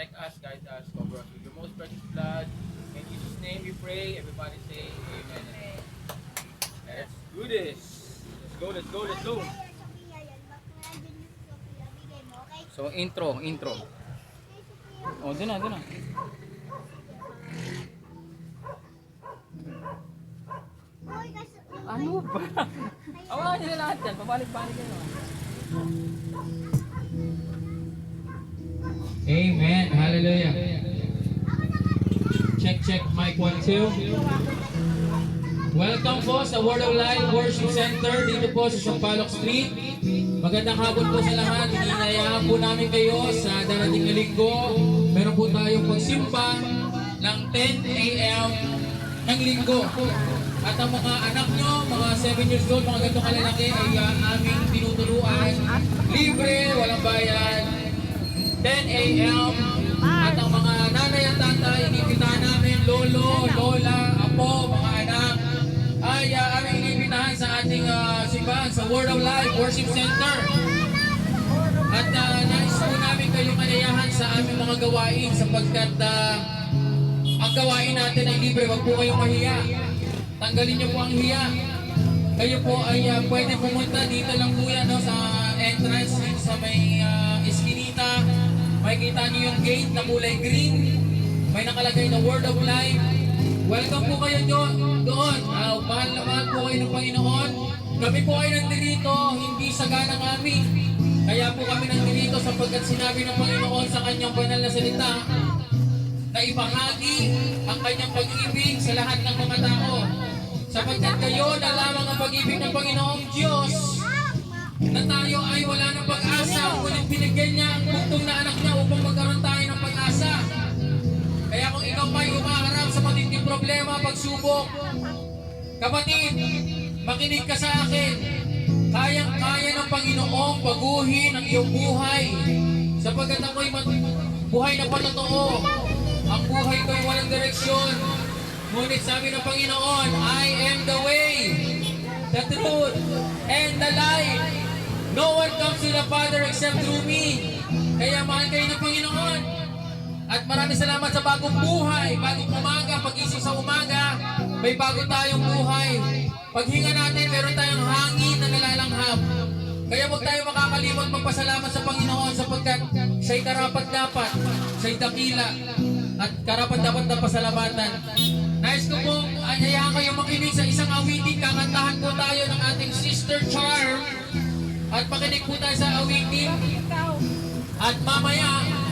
Protect us, guide us, cover us with your most precious blood. In Jesus' name we pray. Everybody say amen. Let's do this. Let's go, let's go, let's go. So intro. Oh, dun na. Ano ba? Awakan nila lahat yan. Pabalik-balik kayo. Amen. Hallelujah. Check. Mic 1, 2. Welcome po sa Word of Life Worship Center dito po sa Sampaloc Street. Magandang hapon po sa lahat. Hinihinayahan po namin kayo sa darating na linggo. Meron po tayong pagsimba ng 10 a.m. ng linggo. At ang mga anak nyo, mga 7 years old, mga ganito kalalaki ay aming tinutuluan. Libre, walang bayad. 10 a.m. At ang mga nanay at tatay, inibitahan namin, lolo, lola, apo, mga anak, ay aming inibitahan sa ating simbahan sa Word of Life Worship Center. At nais po namin kayong kanayahan sa aming mga gawain sapagkat ang gawain natin ay libre, wag po kayong mahiya. Tanggalin niyo po ang hiya. Kayo po ay pwede pumunta dito lang po yan, no, sa entrance sa may eskinita. Makikita niyo yung gate na kulay green. May nakalagay na Word of Life. Welcome po kayo doon. Mahal na mahal po kayo ng Panginoon. Kami po ay nandito, hindi sagana kami. Kaya po kami nandito sapagkat sinabi ng Panginoon sa kanyang banal na salita na ibahagi ang kanyang pag-ibig sa lahat ng mga tao. Sapagkat kayo na lamang ang pag-ibig ng Panginoong Diyos na tayo ay wala ng pag-asa, ngunit binigyan niya ang buktong na anak niya upang magkaroon tayo ng pag-asa. Kaya kung ikaw pa ay umaharap sa matinding problema, pagsubok, kapatid, makinig ka sa akin. Kayang-kaya ng Panginoong baguhin ang iyong buhay. Sapagkat ako'y buhay na patotoo. Ang buhay ko'y walang direksyon. Ngunit sabi ng Panginoon, I am the way, the truth, and the life. No one comes to the Father except through me. Kaya mahal kayo ng Panginoon. At maraming salamat sa bagong buhay. Bagong umaga, pag-isip sa umaga, may bago tayong buhay. Paghinga natin, meron tayong hangin na nalalanghap. Kaya huwag tayo makakalimot magpasalamat sa Panginoon sapagkat siya'y karapat-dapat, siya'y dakila, at karapat-dapat na pasalamatan. Nais ko pong hayaan kayo makinig sa isang awitin. Kakantahan po tayo ng ating Sister Charm. At makinig po tayo sa awitin. At mamaya,